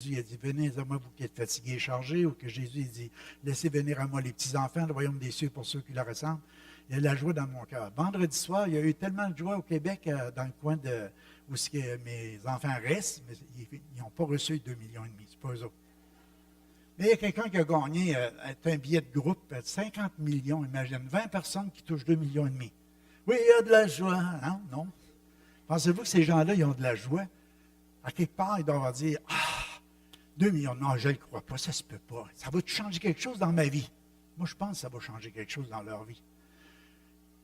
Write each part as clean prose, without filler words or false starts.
Jésus a dit, venez à moi, vous qui êtes fatigués et chargés, ou que Jésus a dit, laissez venir à moi les petits-enfants, le royaume des cieux pour ceux qui leur ressemblent. Il y a de la joie dans mon cœur. Vendredi soir, il y a eu tellement de joie au Québec, dans le coin où mes enfants restent, mais ils n'ont pas reçu 2,5 millions, c'est pas eux autres. Mais il y a quelqu'un qui a gagné un billet de groupe, 50 millions, imagine, 20 personnes qui touchent 2,5 millions. Oui, il y a de la joie, hein? Non? Pensez-vous que ces gens-là, ils ont de la joie? À quelque part, ils doivent dire, ah, 2 millions, non, je ne le crois pas, ça ne se peut pas. Ça va changer quelque chose dans ma vie. Moi, je pense que ça va changer quelque chose dans leur vie.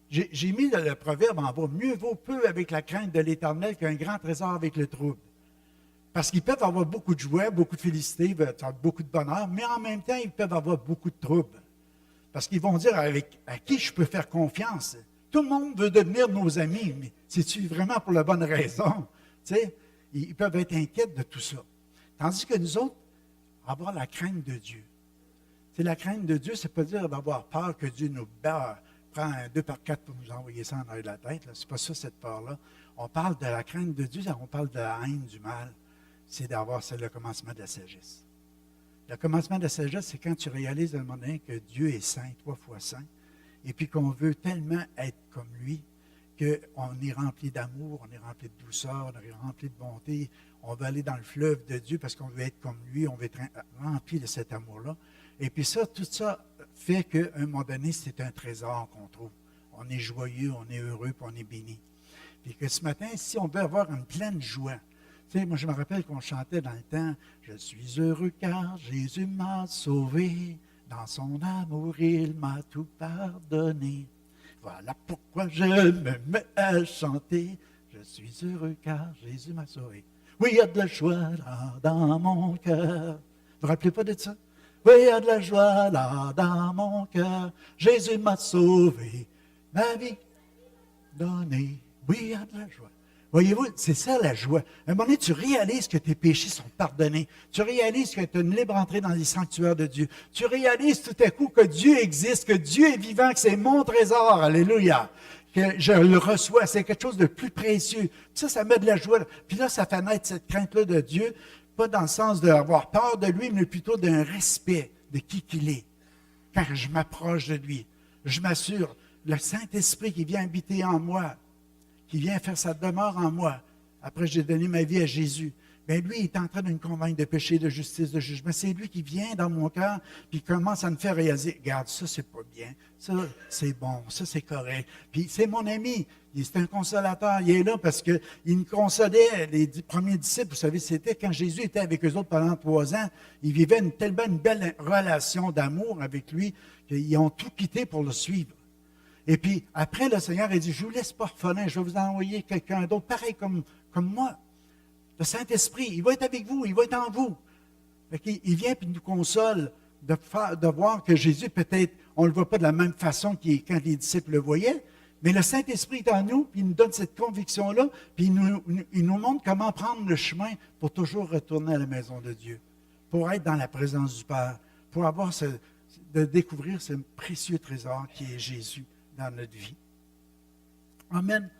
J'ai mis le proverbe en bas, mieux vaut peu avec la crainte de l'Éternel qu'un grand trésor avec le trouble. Parce qu'ils peuvent avoir beaucoup de joie, beaucoup de félicité, beaucoup de bonheur, mais en même temps, ils peuvent avoir beaucoup de troubles. Parce qu'ils vont dire à qui je peux faire confiance. Tout le monde veut devenir nos amis, mais c'est-tu vraiment pour la bonne raison? Tu sais, ils peuvent être inquiets de tout ça. Tandis que nous autres, avoir la crainte de Dieu. C'est la crainte de Dieu, c'est pas dire d'avoir peur que Dieu nous bat, prend un 2x4 pour nous envoyer ça en arrière de la tête. Ce n'est pas ça, cette peur-là. On parle de la crainte de Dieu, on parle de la haine du mal. C'est le commencement de la sagesse. Le commencement de la sagesse, c'est quand tu réalises à un moment donné que Dieu est saint, 3 fois saint, et puis qu'on veut tellement être comme lui, qu'on est rempli d'amour, on est rempli de douceur, on est rempli de bonté, on veut aller dans le fleuve de Dieu parce qu'on veut être comme lui, on veut être rempli de cet amour-là. Et puis ça, tout ça fait qu'à un moment donné, c'est un trésor qu'on trouve. On est joyeux, on est heureux, puis on est béni. Puis que ce matin, si on veut avoir une pleine joie, tu sais, moi je me rappelle qu'on chantait dans le temps, « Je suis heureux car Jésus m'a sauvé, dans son amour il m'a tout pardonné. Voilà pourquoi je me mets à chanter, je suis heureux car Jésus m'a sauvé. » Oui, il y a de la joie là dans mon cœur. Vous vous rappelez pas de ça? Oui, il y a de la joie là dans mon cœur. Jésus m'a sauvé, ma vie donnée. Oui, il y a de la joie. Voyez-vous, c'est ça la joie. À un moment donné, tu réalises que tes péchés sont pardonnés. Tu réalises que tu as une libre entrée dans les sanctuaires de Dieu. Tu réalises tout à coup que Dieu existe, que Dieu est vivant, que c'est mon trésor. Alléluia. Que je le reçois. C'est quelque chose de plus précieux. Puis ça met de la joie. Puis là, ça fait naître cette crainte-là de Dieu, pas dans le sens d'avoir peur de lui, mais plutôt d'un respect de qui qu'il est. Quand je m'approche de lui, je m'assure, le Saint-Esprit qui vient habiter en moi, qui vient faire sa demeure en moi, après j'ai donné ma vie à Jésus, bien lui, il est en train de me convaincre de péché, de justice, de jugement. C'est lui qui vient dans mon cœur, puis il commence à me faire réaliser, regarde, ça c'est pas bien, ça c'est bon, ça c'est correct. Puis c'est mon ami, c'est un consolateur, il est là parce qu'il me consolait, les premiers disciples, vous savez, c'était quand Jésus était avec eux autres pendant 3 ans, ils vivaient une belle relation d'amour avec lui, qu'ils ont tout quitté pour le suivre. Et puis, après, le Seigneur a dit, je ne vous laisse pas orphelin, je vais vous envoyer quelqu'un d'autre, pareil comme moi. Le Saint-Esprit, il va être avec vous, il va être en vous. Il vient et nous console de voir que Jésus, peut-être, on ne le voit pas de la même façon quand les disciples le voyaient, mais le Saint-Esprit est en nous, puis il nous donne cette conviction-là, puis il nous montre comment prendre le chemin pour toujours retourner à la maison de Dieu, pour être dans la présence du Père, pour avoir de découvrir ce précieux trésor qui est Jésus dans notre vie. Amen.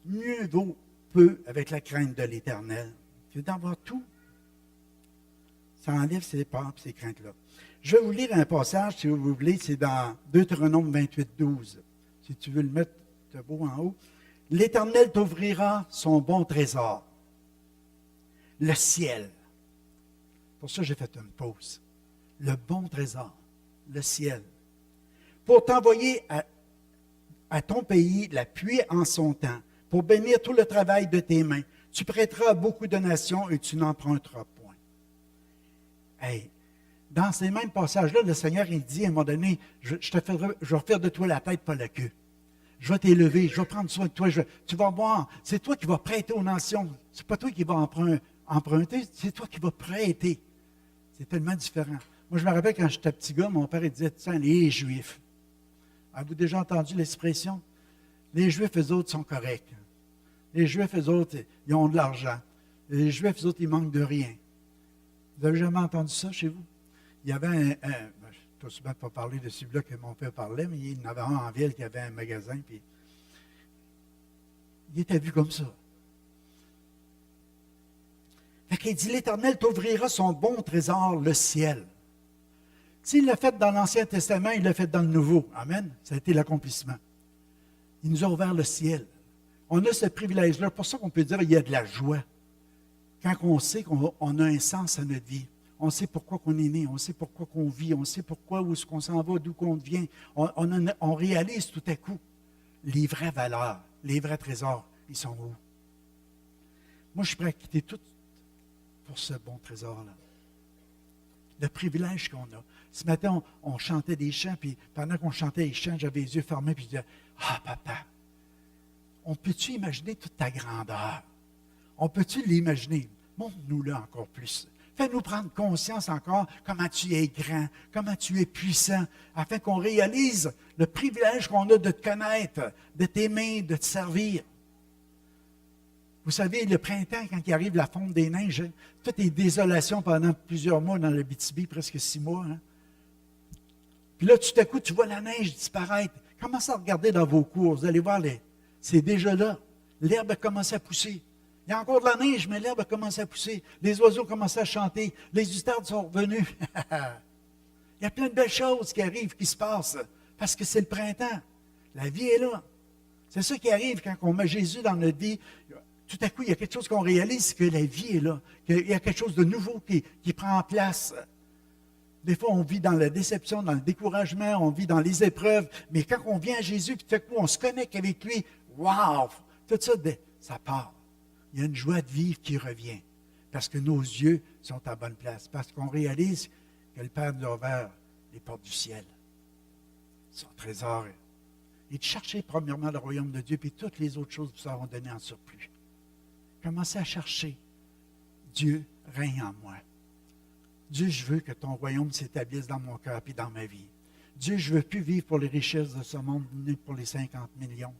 Mieux vaut peu avec la crainte de l'Éternel que d'avoir tout. Ça enlève ses peurs et ses craintes-là. Je vais vous lire un passage, si vous voulez, c'est dans Deutéronome 28, 12. Si tu veux le mettre de beau en haut. L'Éternel t'ouvrira son bon trésor, le ciel. Pour ça, j'ai fait une pause. Le bon trésor, le ciel. Pour t'envoyer à ton pays la pluie en son temps, pour bénir tout le travail de tes mains. Tu prêteras à beaucoup de nations et tu n'emprunteras point. Hey, dans ces mêmes passages-là, le Seigneur, il dit à un moment donné, je vais faire de toi la tête, pas la queue. Je vais t'élever, je vais prendre soin de toi. Tu vas voir, c'est toi qui vas prêter aux nations. C'est pas toi qui vas emprunter, c'est toi qui vas prêter. C'est tellement différent. Moi, je me rappelle quand j'étais petit gars, mon père il disait, tiens, les Juifs. Avez-vous déjà entendu l'expression? Les Juifs, eux autres, sont corrects. Les Juifs, eux autres, ils ont de l'argent. Les Juifs, eux autres, ils manquent de rien. Vous avez jamais entendu ça chez vous? Il y avait je ne peux souvent pas parler de celui-là que mon père parlait, mais il y en avait un en ville qui avait un magasin, puis il était vu comme ça. Fait qu'il dit, l'Éternel t'ouvrira son bon trésor, le ciel. S'il l'a fait dans l'Ancien Testament, il l'a fait dans le Nouveau. Amen. Ça a été l'accomplissement. Il nous a ouvert le ciel. On a ce privilège-là. Pour ça qu'on peut dire qu'il y a de la joie. Quand on sait qu'on a un sens à notre vie, on sait pourquoi on est né, on sait pourquoi on vit, on sait pourquoi où est-ce qu'on s'en va, d'où qu'on vient. On réalise tout à coup les vraies valeurs, les vrais trésors, ils sont où? Moi, je suis prêt à quitter tout pour ce bon trésor-là. Le privilège qu'on a. Ce matin, on chantait des chants, puis pendant qu'on chantait les chants, j'avais les yeux fermés, puis je disais, « Ah, papa, on peut-tu imaginer toute ta grandeur? On peut-tu l'imaginer? Montre-nous-le encore plus. Fais-nous prendre conscience encore comment tu es grand, comment tu es puissant, afin qu'on réalise le privilège qu'on a de te connaître, de t'aimer, de te servir. » Vous savez, le printemps, quand il arrive la fonte des neiges, hein, tout est désolation pendant plusieurs mois dans l'Abitibi, presque 6 mois. Hein. Puis là, tout à coup, tu vois la neige disparaître. Commencez à regarder dans vos cours, vous allez voir, c'est déjà là. L'herbe a commencé à pousser. Il y a encore de la neige, mais l'herbe a commencé à pousser. Les oiseaux commencent à chanter. Les ustardes sont revenus. Il y a plein de belles choses qui arrivent, qui se passent, parce que c'est le printemps. La vie est là. C'est ça qui arrive quand on met Jésus dans notre vie. Tout à coup, il y a quelque chose qu'on réalise, que la vie est là, qu'il y a quelque chose de nouveau qui prend place. Des fois, on vit dans la déception, dans le découragement, on vit dans les épreuves, mais quand on vient à Jésus, puis tout à coup, on se connecte avec lui, wow! Tout ça, ça part. Il y a une joie de vivre qui revient, parce que nos yeux sont à bonne place, parce qu'on réalise que le Père nous a ouvert les portes du ciel, son trésor. Et de chercher premièrement le royaume de Dieu, puis toutes les autres choses vous seront données en surplus. Commencez à chercher. Dieu règne en moi. Dieu, je veux que ton royaume s'établisse dans mon cœur et dans ma vie. Dieu, je ne veux plus vivre pour les richesses de ce monde, ni pour les 50 millions.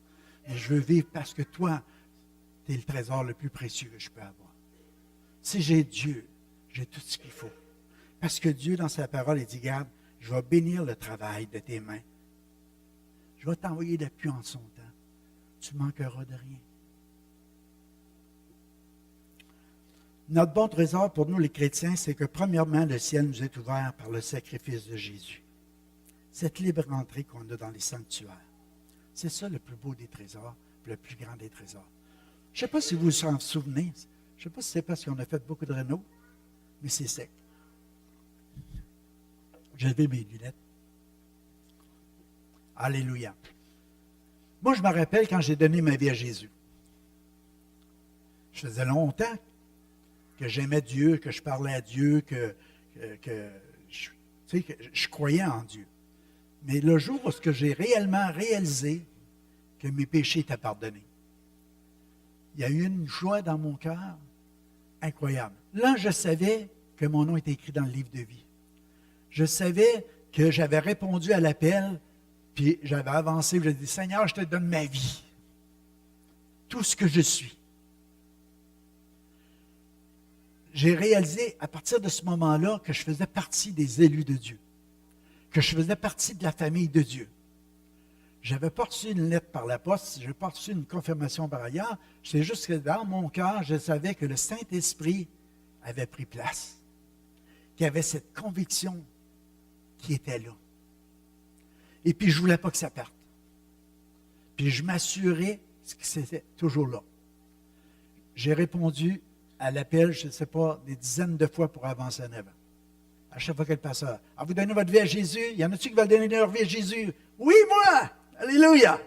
Mais je veux vivre parce que toi, tu es le trésor le plus précieux que je peux avoir. Si j'ai Dieu, j'ai tout ce qu'il faut. Parce que Dieu, dans sa parole, il dit, regarde, je vais bénir le travail de tes mains. Je vais t'envoyer la pluie en son temps. Tu ne manqueras de rien. Notre bon trésor pour nous, les chrétiens, c'est que premièrement, le ciel nous est ouvert par le sacrifice de Jésus. Cette libre entrée qu'on a dans les sanctuaires. C'est ça le plus beau des trésors, le plus grand des trésors. Je ne sais pas si vous vous en souvenez. Je ne sais pas si c'est parce qu'on a fait beaucoup de réno, mais c'est sec. J'ai levé mes lunettes. Alléluia. Moi, je me rappelle quand j'ai donné ma vie à Jésus. Je faisais longtemps que j'aimais Dieu, que je parlais à Dieu, que je croyais en Dieu. Mais le jour où j'ai réellement réalisé que mes péchés étaient pardonnés, il y a eu une joie dans mon cœur incroyable. Là, je savais que mon nom était écrit dans le livre de vie. Je savais que j'avais répondu à l'appel, puis j'avais avancé, j'ai dit, Seigneur, je te donne ma vie, tout ce que je suis. J'ai réalisé à partir de ce moment-là que je faisais partie des élus de Dieu, que je faisais partie de la famille de Dieu. Je n'avais pas reçu une lettre par la poste, je n'avais pas reçu une confirmation par ailleurs. C'est juste que dans mon cœur, je savais que le Saint-Esprit avait pris place, qu'il y avait cette conviction qui était là. Et puis, je ne voulais pas que ça parte. Puis, je m'assurais que c'était toujours là. J'ai répondu à l'appel, je ne sais pas, des dizaines de fois pour avancer en avant. À chaque fois qu'elle passait, « vous donnez votre vie à Jésus? Il y en a-tu qui veulent donner leur vie à Jésus? »« Oui, moi! Alléluia! »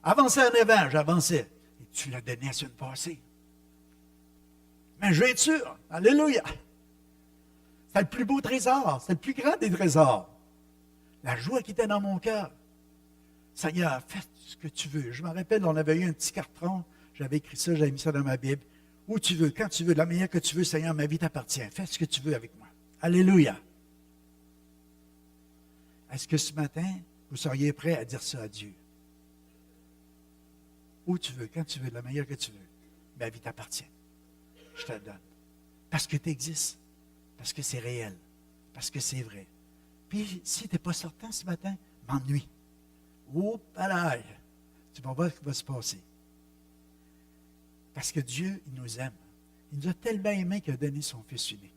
Avancer en avant, j'avançais. « Et tu l'as donné à semaine passée. » Mais je vais être sûr. Alléluia! C'est le plus beau trésor, c'est le plus grand des trésors. La joie qui était dans mon cœur. Seigneur, fais ce que tu veux. Je me rappelle, on avait eu un petit carton, j'avais écrit ça, j'avais mis ça dans ma Bible. Où tu veux, quand tu veux, de la manière que tu veux, Seigneur, ma vie t'appartient. Fais ce que tu veux avec moi. Alléluia. Est-ce que ce matin, vous seriez prêt à dire ça à Dieu? Où tu veux, quand tu veux, de la manière que tu veux. Ma vie t'appartient. Je te la donne. Parce que tu existes. Parce que c'est réel. Parce que c'est vrai. Puis, si tu n'es pas certain ce matin, m'ennuie. Oh, palais. Tu vas voir ce qui va se passer. Parce que Dieu, il nous aime. Il nous a tellement aimés qu'il a donné son Fils unique,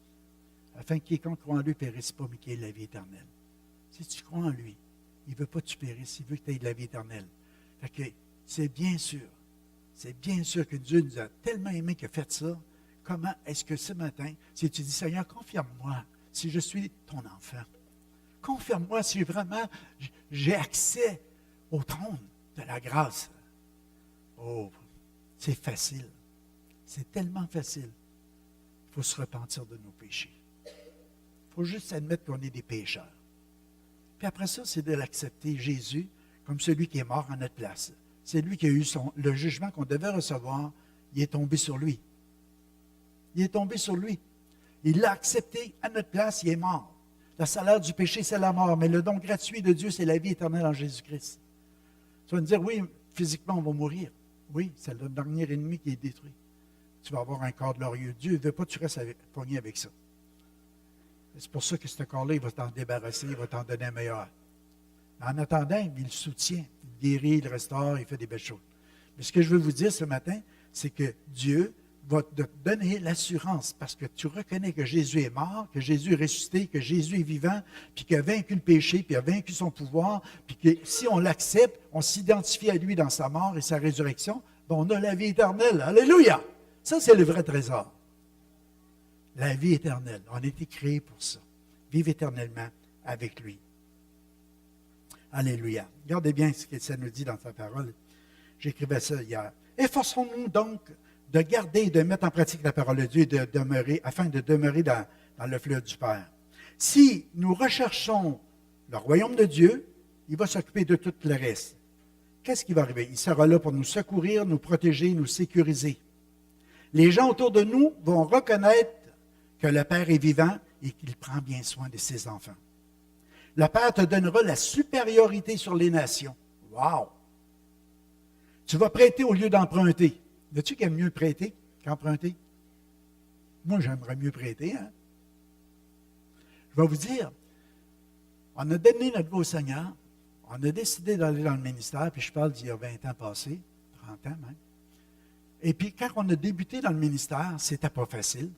afin que quiconque croit en lui ne périsse pas, mais qu'il ait la vie éternelle. Si tu crois en lui, il ne veut pas que tu périsses, il veut que tu aies de la vie éternelle. Fait que c'est bien sûr que Dieu nous a tellement aimés qu'il a fait ça. Comment est-ce que ce matin, si tu dis, Seigneur, confirme-moi si je suis ton enfant, confirme-moi si vraiment j'ai accès au trône de la grâce. Oh, c'est facile. C'est tellement facile. Il faut se repentir de nos péchés. Il faut juste admettre qu'on est des pécheurs. Puis après ça, c'est de l'accepter, Jésus, comme celui qui est mort en notre place. C'est lui qui a eu le jugement qu'on devait recevoir. Il est tombé sur lui. Il est tombé sur lui. Il l'a accepté à notre place, il est mort. Le salaire du péché, c'est la mort, mais le don gratuit de Dieu, c'est la vie éternelle en Jésus-Christ. Tu vas me dire, oui, physiquement, on va mourir. Oui, c'est le dernier ennemi qui est détruit. Tu vas avoir un corps glorieux. Dieu ne veut pas que tu restes pogné avec ça. C'est pour ça que ce corps-là, il va t'en débarrasser, il va t'en donner un meilleur. Mais en attendant, il le soutient, il guérit, il restaure, il fait des belles choses. Mais ce que je veux vous dire ce matin, c'est que Dieu va te donner l'assurance parce que tu reconnais que Jésus est mort, que Jésus est ressuscité, que Jésus est vivant, puis qu'il a vaincu le péché, puis qu'il a vaincu son pouvoir, puis que si on l'accepte, on s'identifie à lui dans sa mort et sa résurrection, ben on a la vie éternelle. Alléluia! Ça, c'est le vrai trésor. La vie éternelle. On a été créés pour ça. Vivre éternellement avec lui. Alléluia. Regardez bien ce que ça nous dit dans sa parole. J'écrivais ça hier. Efforçons-nous donc de garder et de mettre en pratique la parole de Dieu et de demeurer, afin de demeurer dans le fleuve du Père. Si nous recherchons le royaume de Dieu, il va s'occuper de tout le reste. Qu'est-ce qui va arriver? Il sera là pour nous secourir, nous protéger, nous sécuriser. Les gens autour de nous vont reconnaître que le Père est vivant et qu'il prend bien soin de ses enfants. Le Père te donnera la supériorité sur les nations. Wow! Tu vas prêter au lieu d'emprunter. Veux-tu qu'il aime mieux prêter qu'emprunter? Moi, j'aimerais mieux prêter. Hein? Je vais vous dire, on a donné notre vie au Seigneur, on a décidé d'aller dans le ministère, puis je parle d'il y a 20 ans passés, 30 ans même. Et puis, quand on a débuté dans le ministère, c'était pas facile.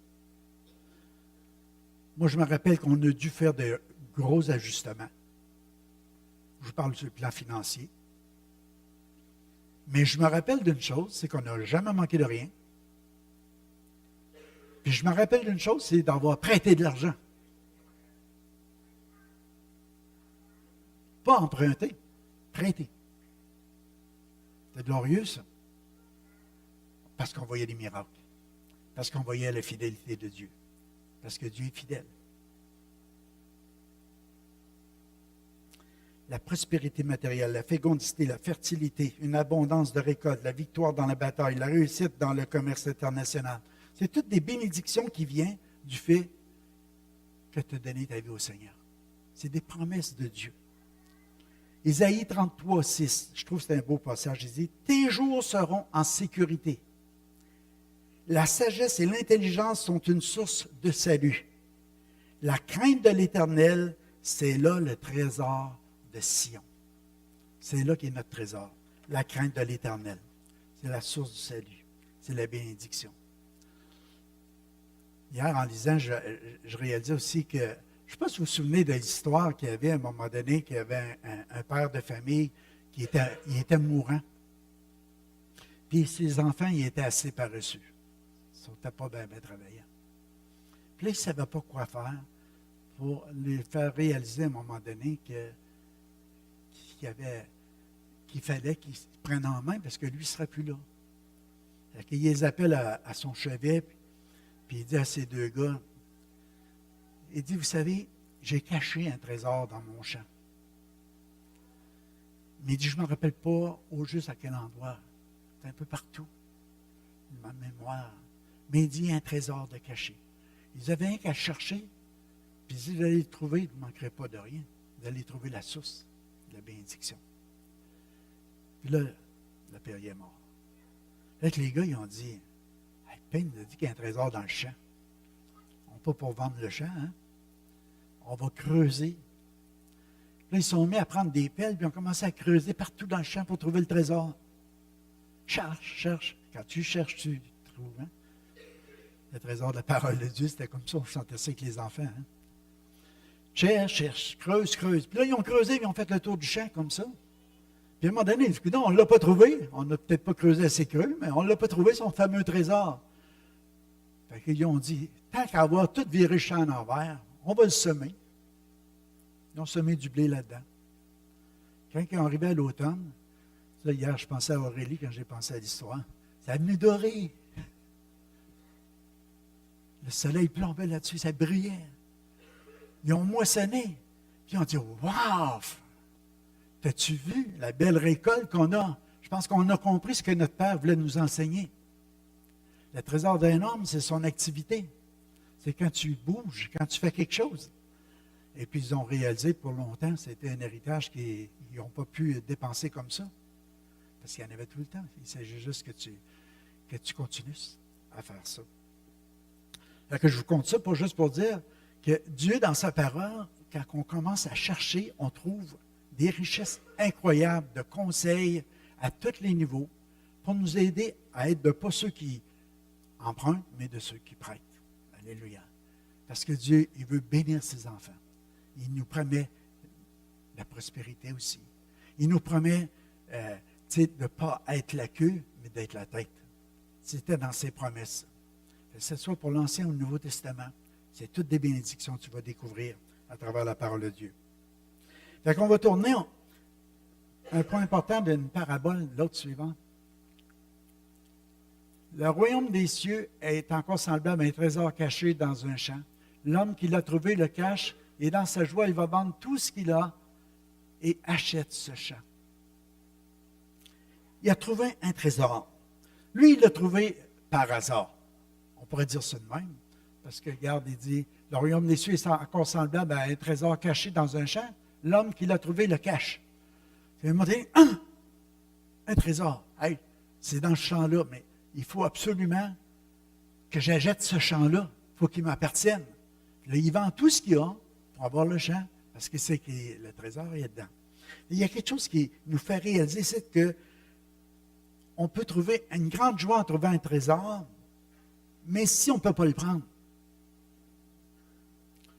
Moi, je me rappelle qu'on a dû faire de gros ajustements. Je parle sur le plan financier. Mais je me rappelle d'une chose, c'est qu'on n'a jamais manqué de rien. Puis je me rappelle d'une chose, c'est d'avoir prêté de l'argent. Pas emprunter, prêter. C'est glorieux, ça. Parce qu'on voyait des miracles. Parce qu'on voyait la fidélité de Dieu. Parce que Dieu est fidèle. La prospérité matérielle, la fécondité, la fertilité, une abondance de récoltes, la victoire dans la bataille, la réussite dans le commerce international. C'est toutes des bénédictions qui viennent du fait que tu as donné ta vie au Seigneur. C'est des promesses de Dieu. Ésaïe 33, 6, je trouve que c'est un beau passage. Il dit, « Tes jours seront en sécurité. La sagesse et l'intelligence sont une source de salut. La crainte de l'Éternel, c'est là le trésor de Sion. » C'est là qu'est notre trésor. La crainte de l'Éternel. C'est la source du salut. C'est la bénédiction. Hier, en lisant, je réalisais aussi que, je ne sais pas si vous vous souvenez de l'histoire qu'il y avait à un moment donné, qu'il y avait un père de famille qui était mourant. Puis ses enfants, ils étaient assez paresseux. Ils ne sont pas bien travaillants. Puis là, il ne savait pas quoi faire pour les faire réaliser à un moment donné qu'il fallait qu'ils se prennent en main parce que lui ne serait plus là. Il les appelle à son chevet, puis il dit à ces deux gars, il dit, vous savez, j'ai caché un trésor dans mon champ. Mais il dit, je ne me rappelle pas au juste à quel endroit. C'est un peu partout, ma mémoire. Mais il dit, il y a un trésor de caché. Ils avaient rien qu'à chercher, puis il dit, vous allez le trouver, vous ne manquerez pas de rien. Vous allez trouver la source de la bénédiction. Puis là, le père est mort. Là, les gars, ils ont dit, hey, Payne nous a dit qu'il y a un trésor dans le champ. On ne peut pas vendre le champ, hein? On va creuser. Là, ils sont mis à prendre des pelles, puis ils ont commencé à creuser partout dans le champ pour trouver le trésor. Cherche. Quand tu cherches, tu trouves. Hein? Le trésor de la parole de Dieu, c'était comme ça, on chantait ça avec les enfants. Hein? Cherche, creuse. Puis là, ils ont creusé, ils ont fait le tour du champ comme ça. Puis à un moment donné, ils disent, non, on ne l'a pas trouvé. On n'a peut-être pas creusé assez creux, mais on ne l'a pas trouvé, son fameux trésor. Fait qu'ils ont dit, tant qu'à avoir tout viré le champ en envers, on va le semer. Ils ont semé du blé là-dedans. Quand ils sont arrivés à l'automne, là, hier, je pensais à Aurélie quand j'ai pensé à l'histoire, ça a venu dorer. Le soleil plombait là-dessus, ça brillait. Ils ont moissonné. Puis ils ont dit, wow! T'as-tu vu la belle récolte qu'on a? Je pense qu'on a compris ce que notre Père voulait nous enseigner. Le trésor d'un homme, c'est son activité. C'est quand tu bouges, quand tu fais quelque chose. Et puis ils ont réalisé pour longtemps, c'était un héritage qu'ils n'ont pas pu dépenser comme ça. Parce qu'il y en avait tout le temps. Il s'agit juste que tu continues à faire ça. Alors que je vous compte ça juste pour dire que Dieu, dans sa parole, quand on commence à chercher, on trouve des richesses incroyables de conseils à tous les niveaux pour nous aider à être de pas ceux qui empruntent, mais de ceux qui prêtent. Alléluia. Parce que Dieu, il veut bénir ses enfants. Il nous promet la prospérité aussi. Il nous promet de ne pas être la queue, mais d'être la tête. C'était dans ses promesses. Que ce soit pour l'Ancien ou le Nouveau Testament, c'est toutes des bénédictions que tu vas découvrir à travers la parole de Dieu. Fait qu'on va tourner un point important d'une parabole, l'autre suivant. Le royaume des cieux est encore semblable à un trésor caché dans un champ. L'homme qui l'a trouvé le cache et dans sa joie, il va vendre tout ce qu'il a et achète ce champ. Il a trouvé un trésor. Lui, il l'a trouvé par hasard. On pourrait dire ça de même. Parce que, regarde, il dit, le royaume des cieux est encore semblable à un trésor caché dans un champ. L'homme qui l'a trouvé le cache. Il m'a dit, un trésor. Hey, c'est dans ce champ-là, mais il faut absolument que j'achète ce champ-là. Il faut qu'il m'appartienne. Là, il vend tout ce qu'il a pour avoir le champ, parce que c'est que le trésor est dedans. Et il y a quelque chose qui nous fait réaliser, c'est que on peut trouver une grande joie en trouvant un trésor, mais si on ne peut pas le prendre,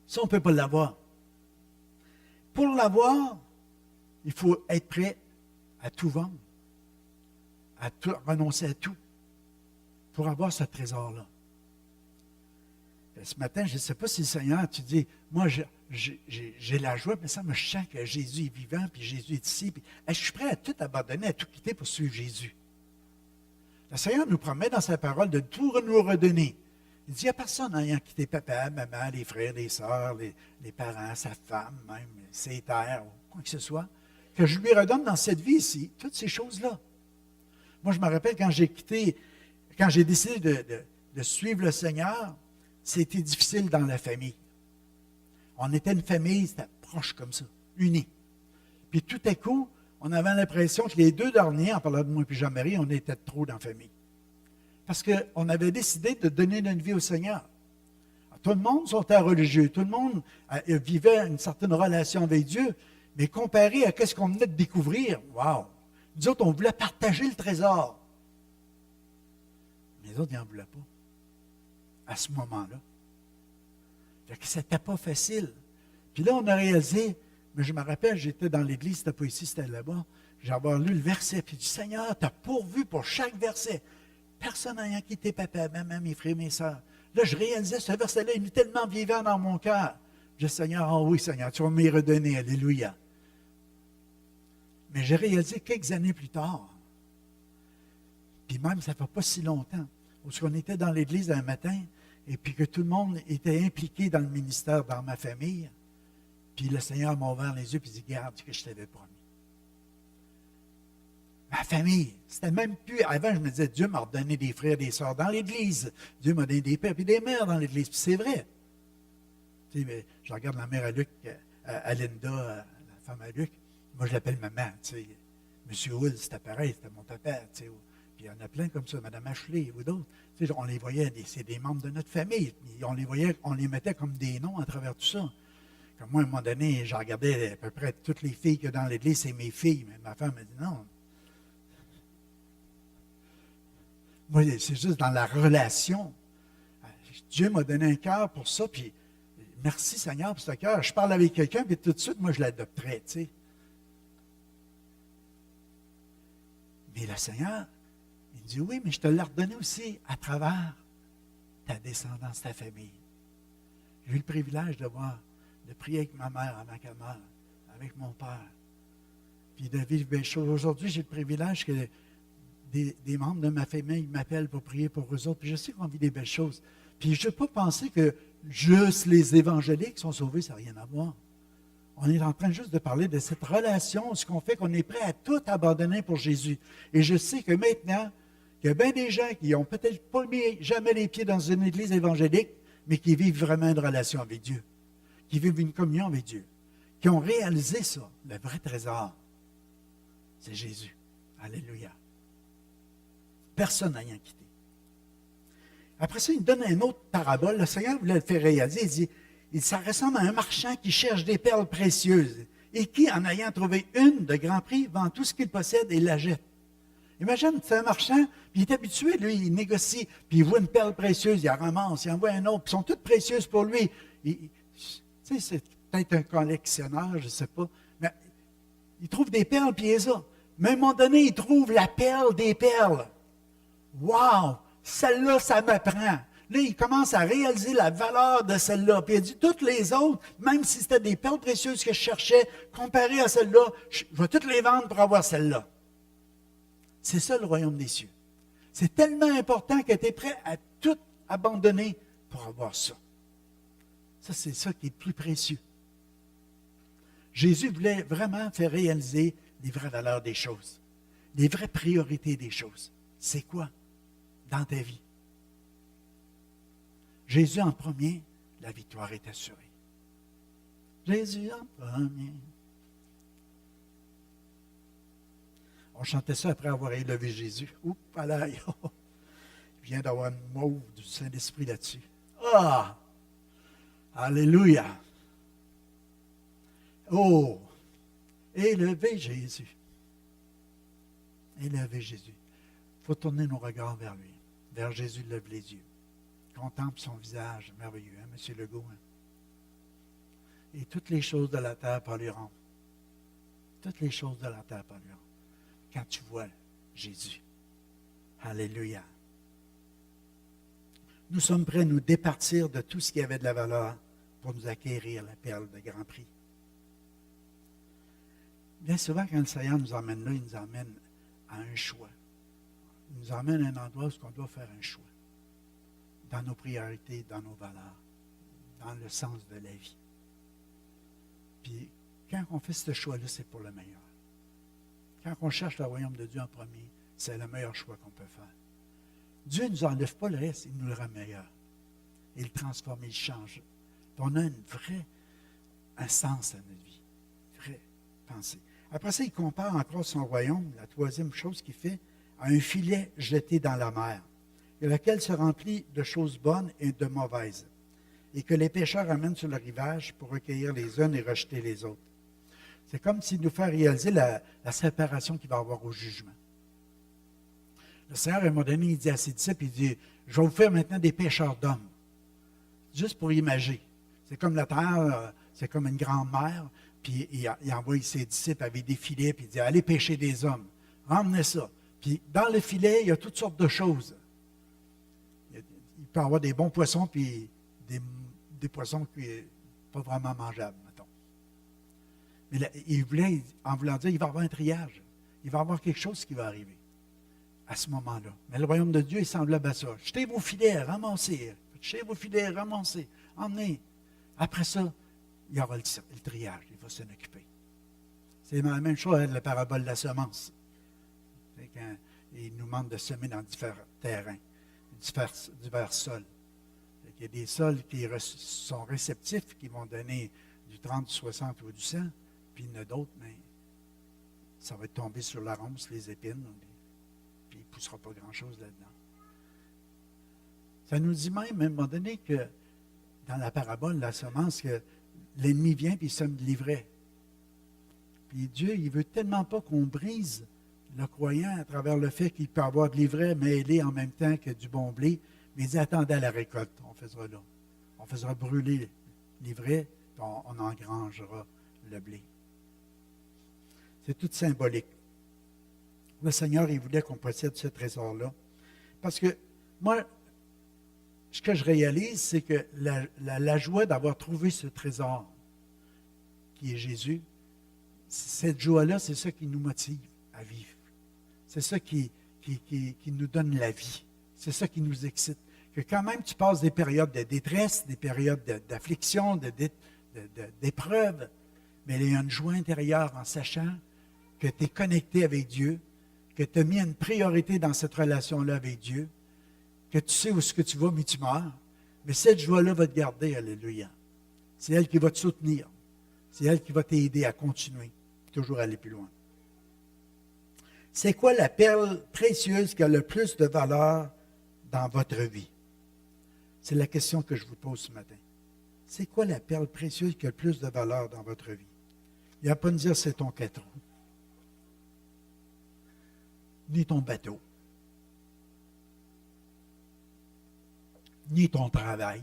si on ne peut pas l'avoir, pour l'avoir, il faut être prêt à tout vendre, à renoncer à tout, pour avoir ce trésor-là. Ce matin, je ne sais pas si le Seigneur, tu dis, moi, j'ai la joie, mais ça me sent que Jésus est vivant, puis Jésus est ici, puis je suis prêt à tout abandonner, à tout quitter pour suivre Jésus. Le Seigneur nous promet dans sa parole de tout nous redonner. Il dit, il n'y a personne ayant quitté papa, maman, les frères, les sœurs, les parents, sa femme, même ses terres, quoi que ce soit, que je lui redonne dans cette vie ici, toutes ces choses-là. Moi, je me rappelle quand j'ai décidé de suivre le Seigneur, c'était difficile dans la famille. On était une famille, c'était proche comme ça, unie. Puis tout à coup, on avait l'impression que les deux derniers, en parlant de moi et Jean-Marie, on était trop dans la famille. Parce qu'on avait décidé de donner notre vie au Seigneur. Alors, tout le monde était religieux, tout le monde vivait une certaine relation avec Dieu, mais comparé à ce qu'on venait de découvrir, wow! Nous autres, on voulait partager le trésor. Mais les autres, ils n'en voulaient pas. À ce moment-là. Fait que c'était pas facile. Puis là, on a réalisé, mais je me rappelle, j'étais dans l'église, c'était pas ici, c'était là-bas. J'ai avoir lu le verset, puis dit, Seigneur, tu as pourvu pour chaque verset. Personne n'ayant quitté papa, maman, mes frères, mes sœurs. Là, je réalisais ce verset-là, il est tellement vivant dans mon cœur. Je dis, Seigneur, oh oui, Seigneur, tu vas m'y redonner, alléluia. Mais j'ai réalisé quelques années plus tard, puis même, ça ne fait pas si longtemps, où on était dans l'église un matin, et puis que tout le monde était impliqué dans le ministère, dans ma famille, puis le Seigneur m'a ouvert les yeux, puis il dit, garde ce que je t'avais promis. Ma famille, c'était même plus, avant je me disais, Dieu m'a redonné des frères et des sœurs dans l'église, Dieu m'a donné des pères et des mères dans l'église, puis c'est vrai. Tu sais, mais je regarde la mère à Luc, à Linda, la femme à Luc, moi je l'appelle maman, tu sais. Monsieur Hull, c'était pareil, c'était mon papa, tu sais. Puis il y en a plein comme ça, Mme Ashley ou d'autres. Tu sais, on les voyait, c'est des membres de notre famille. On les voyait, on les mettait comme des noms à travers tout ça. Comme moi, à un moment donné, je regardais à peu près toutes les filles qu'il y a dans l'église, c'est mes filles. Mais ma femme m'a dit non. Moi, c'est juste dans la relation. Dieu m'a donné un cœur pour ça, puis merci Seigneur pour ce cœur. Je parle avec quelqu'un, puis tout de suite, moi, je l'adopterais, tu sais. Mais le Seigneur, il dit, oui, mais je te l'ai redonné aussi à travers ta descendance, ta famille. J'ai eu le privilège de prier avec ma mère avant qu'elle meure, avec mon père, puis de vivre belles choses. Aujourd'hui, j'ai le privilège que des membres de ma famille m'appellent pour prier pour eux autres, puis je sais qu'on vit des belles choses. Puis je ne veux pas penser que juste les évangéliques sont sauvés, ça n'a rien à voir. On est en train juste de parler de cette relation, ce qu'on fait qu'on est prêt à tout abandonner pour Jésus. Et je sais que maintenant, il y a bien des gens qui n'ont peut-être pas mis jamais les pieds dans une église évangélique, mais qui vivent vraiment une relation avec Dieu, qui vivent une communion avec Dieu, qui ont réalisé ça. Le vrai trésor, c'est Jésus. Alléluia. Personne n'a rien quitté. Après ça, il donne une autre parabole. Le Seigneur voulait le faire réaliser. Il dit, ça ressemble à un marchand qui cherche des perles précieuses et qui, en ayant trouvé une de grand prix, vend tout ce qu'il possède et la jette. Imagine, c'est un marchand, puis il est habitué, lui, il négocie, puis il voit une perle précieuse, il la ramasse, il en voit un autre, puis elles sont toutes précieuses pour lui. Tu sais, c'est peut-être un collectionneur, je ne sais pas, mais il trouve des perles, puis il les a. Mais à un moment donné, il trouve la perle des perles. Wow! Celle-là, ça m'apprend. Là, il commence à réaliser la valeur de celle-là. Puis il dit, toutes les autres, même si c'était des perles précieuses que je cherchais, comparées à celle-là, je vais toutes les vendre pour avoir celle-là. C'est ça le royaume des cieux. C'est tellement important que tu es prêt à tout abandonner pour avoir ça. Ça, c'est ça qui est plus précieux. Jésus voulait vraiment faire réaliser les vraies valeurs des choses, les vraies priorités des choses. C'est quoi dans ta vie? Jésus en premier, la victoire est assurée. Jésus en premier. On chantait ça après avoir élevé Jésus. Oups, là, il vient d'avoir une mauve du Saint-Esprit là-dessus. Ah! Alléluia! Oh! Élever Jésus. Élever Jésus. Il faut tourner nos regards vers lui. Vers Jésus, lève les yeux. Contemple son visage merveilleux, hein, M. Legault. Hein? Et toutes les choses de la terre parleront. Toutes les choses de la terre parleront. Quand tu vois Jésus. Alléluia. Nous sommes prêts à nous départir de tout ce qui avait de la valeur pour nous acquérir la perle de grand prix. Bien souvent, quand le Seigneur nous emmène là, il nous emmène à un choix. Il nous emmène à un endroit où on doit faire un choix. Dans nos priorités, dans nos valeurs, dans le sens de la vie. Puis, quand on fait ce choix-là, c'est pour le meilleur. Quand on cherche le royaume de Dieu en premier, c'est le meilleur choix qu'on peut faire. Dieu ne nous enlève pas le reste, il nous le rend meilleur. Il le transforme, il le change. Puis on a un sens à notre vie, une vraie pensée. Après ça, il compare encore son royaume, la troisième chose qu'il fait, à un filet jeté dans la mer, lequel se remplit de choses bonnes et de mauvaises, et que les pêcheurs amènent sur le rivage pour recueillir les unes et rejeter les autres. C'est comme s'il nous fait réaliser la séparation qu'il va y avoir au jugement. Le Seigneur, à un moment donné, il dit à ses disciples, il dit, je vais vous faire maintenant des pêcheurs d'hommes. Juste pour imager. C'est comme la terre, c'est comme une grande mer, puis il envoie ses disciples avec des filets, puis il dit, allez pêcher des hommes. Emmenez ça. Puis dans le filet, il y a toutes sortes de choses. Il peut y avoir des bons poissons, puis des poissons qui ne sont pas vraiment mangeables, mettons. Mais là, il voulait, en voulant dire, il va y avoir un triage. Il va y avoir quelque chose qui va arriver à ce moment-là. Mais le royaume de Dieu est semblable à ça. Jetez vos filets, ramassez. Jetez vos filets, ramassez. Emmenez. Après ça, il y aura le triage. Il va s'en occuper. C'est la même chose avec la parabole de la semence. C'est quand il nous demande de semer dans différents terrains, divers sols. Il y a des sols qui sont réceptifs, qui vont donner du 30, du 60 ou du 100, puis il y en a d'autres, mais ça va tomber sur la ronce, les épines, puis il ne poussera pas grand-chose là-dedans. Ça nous dit même, à un moment donné, que dans la parabole de la semence, que l'ennemi vient et il sème de l'ivraie. Puis Dieu, il ne veut tellement pas qu'on brise le croyant à travers le fait qu'il peut avoir de l'ivraie mêlé en même temps que du bon blé, Mais il dit, attendez à la récolte, on fera là. On fera brûler l'ivraie, puis on engrangera le blé. C'est tout symbolique. Le Seigneur, il voulait qu'on possède ce trésor-là. Parce que moi, ce que je réalise, c'est que la joie d'avoir trouvé ce trésor, qui est Jésus, cette joie-là, c'est ça qui nous motive à vivre. C'est ça qui nous donne la vie. C'est ça qui nous excite. Que quand même tu passes des périodes de détresse, des périodes d'affliction, d'épreuve, mais il y a une joie intérieure en sachant que tu es connecté avec Dieu, que tu as mis une priorité dans cette relation-là avec Dieu, que tu sais où est-ce que tu vas, mais tu meurs. Mais cette joie-là va te garder, alléluia. C'est elle qui va te soutenir. C'est elle qui va t'aider à continuer, toujours aller plus loin. C'est quoi la perle précieuse qui a le plus de valeur dans votre vie? C'est la question que je vous pose ce matin. C'est quoi la perle précieuse qui a le plus de valeur dans votre vie? Il n'y a pas de dire c'est ton 4 roues, ni ton bateau, ni ton travail,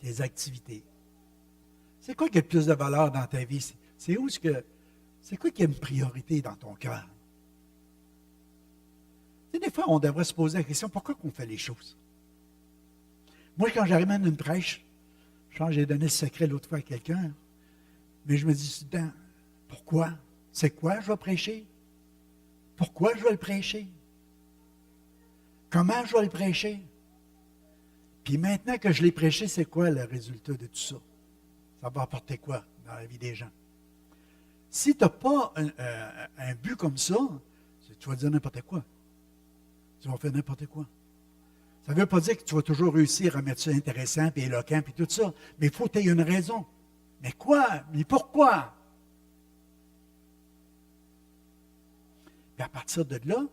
tes activités. C'est quoi qui a le plus de valeur dans ta vie? C'est quoi qui a une priorité dans ton cœur? Tu sais, des fois, on devrait se poser la question, pourquoi on fait les choses? Moi, quand j'arrive à une prêche, je pense que j'ai donné le secret l'autre fois à quelqu'un, mais je me dis, pourquoi? C'est quoi je vais prêcher? Pourquoi je vais le prêcher? Comment je vais le prêcher? Puis maintenant que je l'ai prêché, c'est quoi le résultat de tout ça? Ça va apporter quoi dans la vie des gens? Si tu n'as pas un but comme ça, tu vas dire n'importe quoi. Tu vas faire n'importe quoi. Ça ne veut pas dire que tu vas toujours réussir à mettre ça intéressant, puis éloquent, puis tout ça. Mais il faut que tu aies une raison. Mais quoi? Mais pourquoi? Puis à partir de là,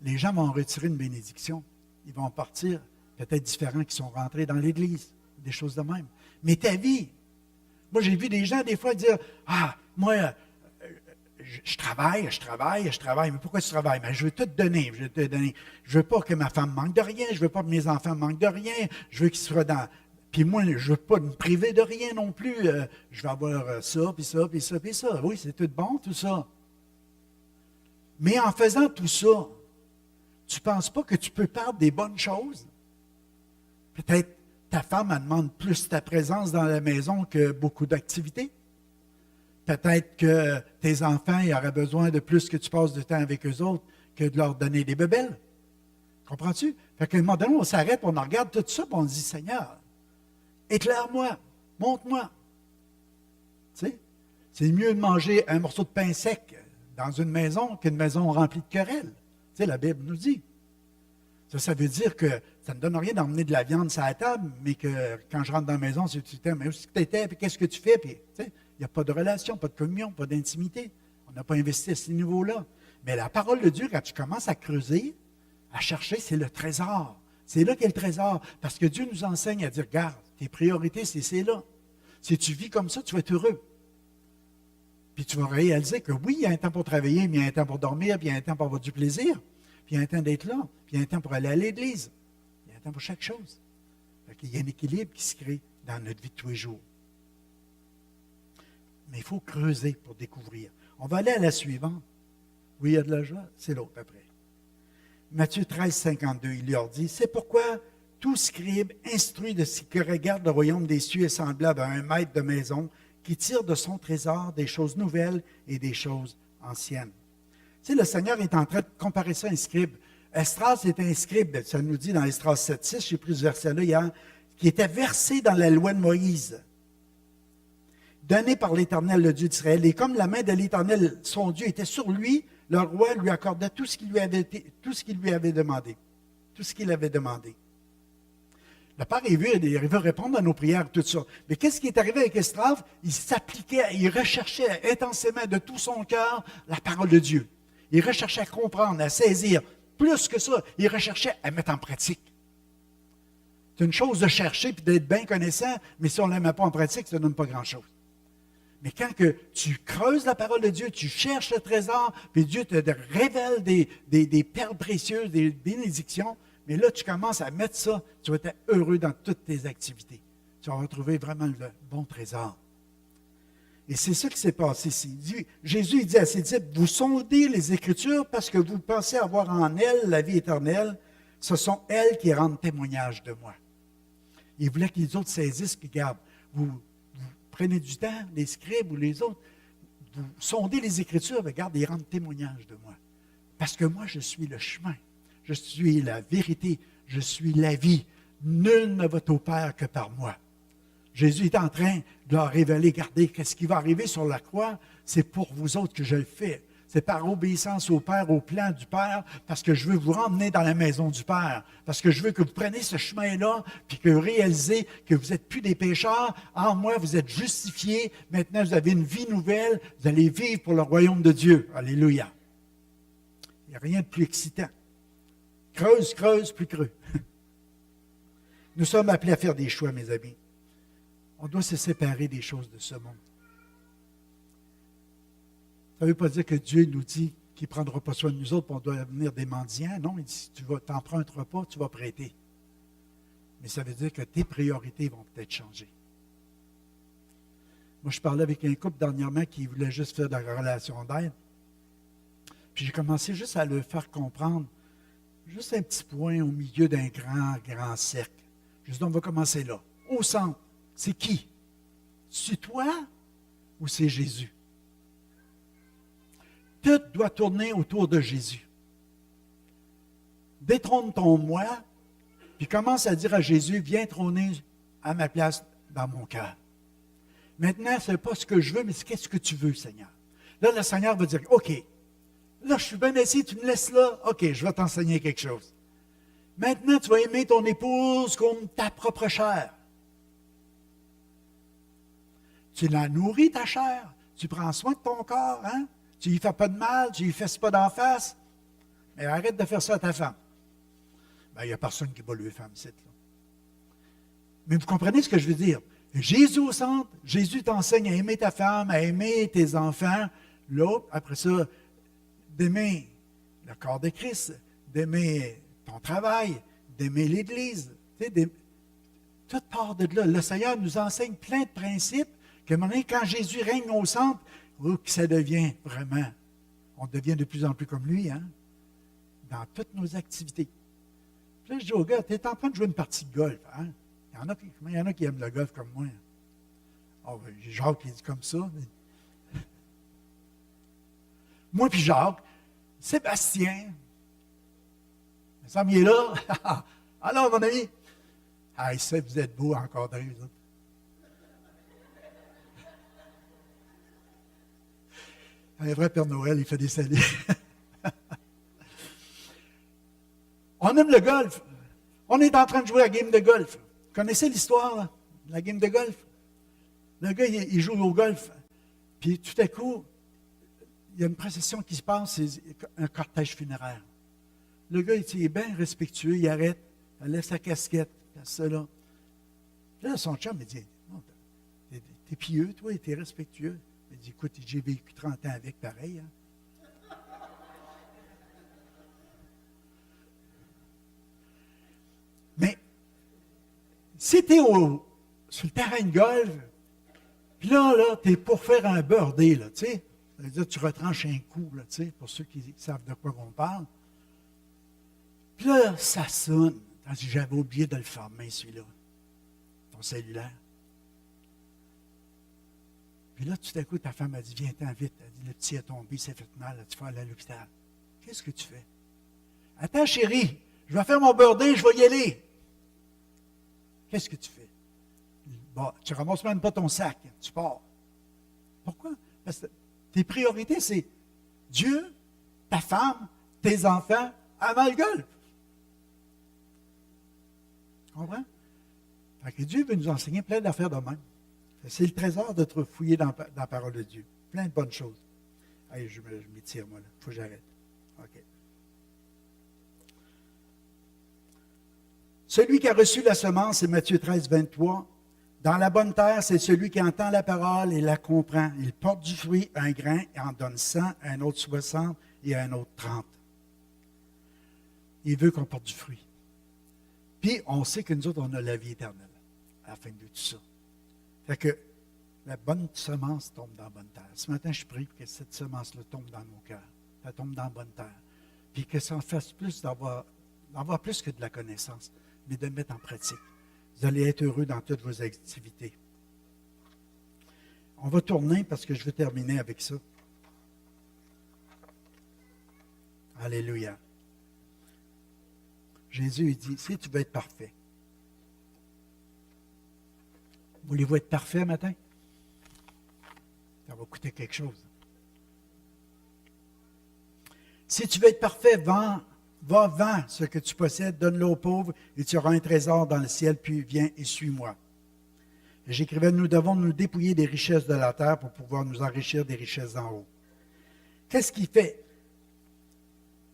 les gens vont en retirer une bénédiction. Ils vont partir peut-être différents qui sont rentrés dans l'Église, des choses de même. Mais ta vie, moi j'ai vu des gens des fois dire, moi, je travaille, mais pourquoi tu travailles? Mais je veux tout te donner, je ne veux pas que ma femme manque de rien, je ne veux pas que mes enfants manquent de rien, je veux qu'ils soient dans... Puis moi, je ne veux pas me priver de rien non plus, je vais avoir ça, puis ça, puis ça, puis ça. Oui, c'est tout bon, tout ça. Mais en faisant tout ça, tu ne penses pas que tu peux perdre des bonnes choses? Peut-être ta femme, elle demande plus ta présence dans la maison que beaucoup d'activités. Peut-être que tes enfants, ils auraient besoin de plus que tu passes du temps avec eux autres que de leur donner des bébelles. Comprends-tu? Fait qu'à un moment donné, on s'arrête, on regarde tout ça, puis on se dit, Seigneur, éclaire-moi, montre-moi. Tu sais, c'est mieux de manger un morceau de pain sec dans une maison qu'une maison remplie de querelles. Tu sais, la Bible nous dit. Ça veut dire que ça ne donne rien d'emmener de la viande sur la table, mais que quand je rentre dans la maison, c'est tu t'aimes, mais où est-ce que tu étais, puis qu'est-ce que tu fais, puis tu sais, il n'y a pas de relation, pas de communion, pas d'intimité. On n'a pas investi à ce niveau-là. Mais la parole de Dieu, quand tu commences à creuser, à chercher, c'est le trésor. C'est là qu'est le trésor. Parce que Dieu nous enseigne à dire, regarde, tes priorités, c'est là. Si tu vis comme ça, tu vas être heureux. Puis tu vas réaliser que oui, il y a un temps pour travailler, mais il y a un temps pour dormir, puis il y a un temps pour avoir du plaisir, puis il y a un temps d'être là, puis il y a un temps pour aller à l'église. Il y a un temps pour chaque chose. Il y a un équilibre qui se crée dans notre vie de tous les jours. Mais il faut creuser pour découvrir. On va aller à la suivante. Oui, il y a de la joie. C'est l'autre après. Matthieu 13, 52, il leur dit, c'est pourquoi tout scribe instruit de ce que regarde le royaume des cieux est semblable à un maître de maison qui tire de son trésor des choses nouvelles et des choses anciennes. Tu sais, le Seigneur est en train de comparer ça à un scribe. Esdras était un scribe, ça nous dit dans Esdras 7, 6, j'ai pris ce verset-là hier, qui était versé dans la loi de Moïse, donné par l'Éternel, le Dieu d'Israël. Et comme la main de l'Éternel, son Dieu, était sur lui, le roi lui accordait tout ce qu'il lui avait demandé. Tout ce qu'il avait demandé. Le Père, il veut répondre à nos prières, tout ça. Mais qu'est-ce qui est arrivé avec Esdras? Il s'appliquait, il recherchait intensément de tout son cœur la parole de Dieu. Il recherchait à comprendre, à saisir. Plus que ça, il recherchait à mettre en pratique. C'est une chose de chercher et d'être bien connaissant, mais si on ne la met pas en pratique, ça ne donne pas grand-chose. Mais quand que tu creuses la parole de Dieu, tu cherches le trésor, puis Dieu te révèle des perles précieuses, des bénédictions, Mais là, tu commences à mettre ça, tu vas être heureux dans toutes tes activités. Tu vas retrouver vraiment le bon trésor. Et c'est ça qui s'est passé ici. Jésus dit à ses disciples, vous sondez les Écritures parce que vous pensez avoir en elles la vie éternelle. Ce sont elles qui rendent témoignage de moi. Il voulait que les autres saisissent, puis regarde, vous prenez du temps, les scribes ou les autres, vous sondez les Écritures, regarde, ils rendent témoignage de moi. Parce que moi, je suis le chemin, je suis la vérité, je suis la vie. Nul ne va au Père que par moi. Jésus est en train de leur révéler, regardez, qu'est-ce qui va arriver sur la croix, c'est pour vous autres que je le fais. C'est par obéissance au Père, au plan du Père, parce que je veux vous ramener dans la maison du Père, parce que je veux que vous preniez ce chemin-là, puis que vous réalisez que vous n'êtes plus des pécheurs. En moi, vous êtes justifiés. Maintenant, vous avez une vie nouvelle. Vous allez vivre pour le royaume de Dieu. Alléluia. Il n'y a rien de plus excitant. Creuse, creuse, plus creux. Nous sommes appelés à faire des choix, mes amis. On doit se séparer des choses de ce monde. Ça ne veut pas dire que Dieu nous dit qu'il ne prendra pas soin de nous autres, qu'on doit devenir des mendiants. Non, il dit, si tu t'emprunteras pas, tu vas prêter. Mais ça veut dire que tes priorités vont peut-être changer. Moi, je parlais avec un couple dernièrement qui voulait juste faire de la relation d'aide. Puis j'ai commencé juste à le faire comprendre, juste un petit point au milieu d'un grand, grand cercle. Je dis, on va commencer là. Au centre, c'est qui? C'est toi ou c'est Jésus? Tout doit tourner autour de Jésus. Détrône ton moi, puis commence à dire à Jésus, viens trôner à ma place dans mon cœur. Maintenant, ce n'est pas ce que je veux, mais c'est qu'est-ce que tu veux, Seigneur. Là, le Seigneur va dire, OK, là, je suis bien assis, tu me laisses là, OK, je vais t'enseigner quelque chose. Maintenant, tu vas aimer ton épouse comme ta propre chair. Tu la nourris, ta chair. Tu prends soin de ton corps, hein? Tu lui fais pas de mal, tu lui fesses pas d'en face. Mais arrête de faire ça à ta femme. Ben, il n'y a personne qui bat les femmes, c'est là. Mais vous comprenez ce que je veux dire? Jésus au centre, Jésus t'enseigne à aimer ta femme, à aimer tes enfants. L'autre, après ça, d'aimer le corps de Christ, d'aimer ton travail, d'aimer l'Église. Tu sais, tout part de là. Le Seigneur nous enseigne plein de principes que maintenant, quand Jésus règne au centre, que ça devient vraiment, on devient de plus en plus comme lui, hein, dans toutes nos activités. Puis là, je dis au gars, tu es en train de jouer une partie de golf, hein? Il y en a qui aiment le golf comme moi. Oh, Jacques, il dit comme ça. Moi puis Jacques, Sébastien, il me semble, il est là. Alors, mon ami, ah, ça, vous êtes beau encore d'un, vous autres. Un vrai Père Noël, il fait des saluts. On aime le golf. On est en train de jouer à la game de golf. Vous connaissez l'histoire, là, de la game de golf? Le gars, il joue au golf. Puis tout à coup, il y a une procession qui se passe, c'est un cortège funéraire. Le gars, il est bien respectueux, il arrête, il lève sa casquette, il ça là. Puis là, son chum, il dit, t'es pieux, toi, t'es respectueux. Il dit, écoute, j'ai vécu 30 ans avec, pareil. Hein? Mais, si tu es sur le terrain de golf, puis là, tu es pour faire un birdie, là, tu sais. Ça veut dire que tu retranches un coup, là, tu sais, pour ceux qui savent de quoi on parle. Puis là, ça sonne. J'avais oublié de le fermer, celui-là. Ton cellulaire. Puis là, tout à coup, ta femme a dit, viens-t'en vite. Elle dit, le petit est tombé, il s'est fait mal, là, tu vas aller à l'hôpital. Qu'est-ce que tu fais? Attends, chérie, je vais faire mon birdie, je vais y aller. Qu'est-ce que tu fais? Bon, tu ne ramasses même pas ton sac, tu pars. Pourquoi? Parce que tes priorités, c'est Dieu, ta femme, tes enfants, avant le golf. Tu comprends? Fait que Dieu veut nous enseigner plein d'affaires de même. C'est le trésor de te fouiller dans la parole de Dieu. Plein de bonnes choses. Allez, je m'étire, moi, là. Il faut que j'arrête. OK. Celui qui a reçu la semence, c'est Matthieu 13, 23. Dans la bonne terre, c'est celui qui entend la parole et la comprend. Il porte du fruit, un grain, et en donne 100, un autre 60 et un autre 30. Il veut qu'on porte du fruit. Puis, on sait que nous autres, on a la vie éternelle à la fin de tout ça. Fait que la bonne semence tombe dans la bonne terre. Ce matin, je prie que cette semence-là tombe dans nos cœurs. Elle tombe dans la bonne terre. Puis que ça en fasse plus d'avoir plus que de la connaissance, mais de le mettre en pratique. Vous allez être heureux dans toutes vos activités. On va tourner parce que je veux terminer avec ça. Alléluia. Jésus, il dit, si tu veux être parfait, voulez-vous être parfait matin? Ça va coûter quelque chose. Si tu veux être parfait, va, vends ce que tu possèdes, donne-le aux pauvres, et tu auras un trésor dans le ciel, puis viens et suis-moi. Et j'écrivais, nous devons nous dépouiller des richesses de la terre pour pouvoir nous enrichir des richesses d'en haut. Qu'est-ce qu'il fait?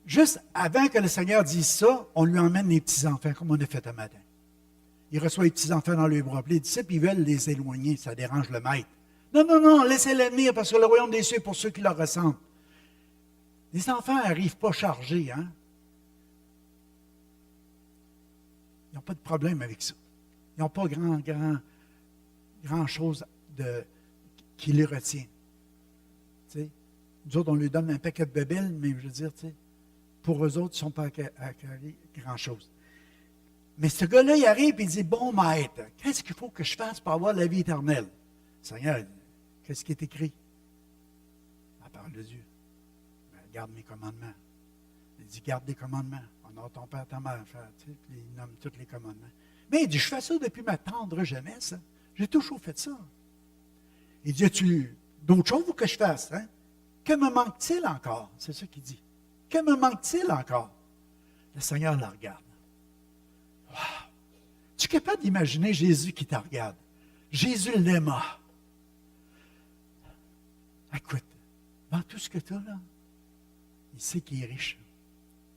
Juste avant que le Seigneur dise ça, on lui emmène les petits-enfants, comme on a fait un matin. Il reçoit les petits-enfants dans les bras. Puis les disciples, ils veulent les éloigner, ça dérange le maître. Non, non, non, laissez-les venir, parce que le royaume des cieux est pour ceux qui leur ressemblent. Les enfants n'arrivent pas chargés, hein? Ils n'ont pas de problème avec ça. Ils n'ont pas grand chose qui les retient. T'sais? Nous autres, on lui donne un paquet de bébelles, mais je veux dire, pour eux autres, ils ne sont pas à grand-chose. Mais ce gars-là, il arrive et il dit, bon maître, qu'est-ce qu'il faut que je fasse pour avoir la vie éternelle? Seigneur, qu'est-ce qui est écrit? La parole de Dieu. Ben, garde mes commandements. Il dit, garde les commandements. Honore ton père, ta mère. Puis il nomme tous les commandements. Mais il dit, je fais ça depuis ma tendre jeunesse. Hein? J'ai toujours fait ça. Il dit, as-tu d'autres choses que je fasse? Hein? Que me manque-t-il encore? C'est ça qu'il dit. Que me manque-t-il encore? Le Seigneur la regarde. Wow! Tu es capable d'imaginer Jésus qui te regarde? Jésus l'aima. Écoute, vends tout ce que tu as, là. Il sait qu'il est riche.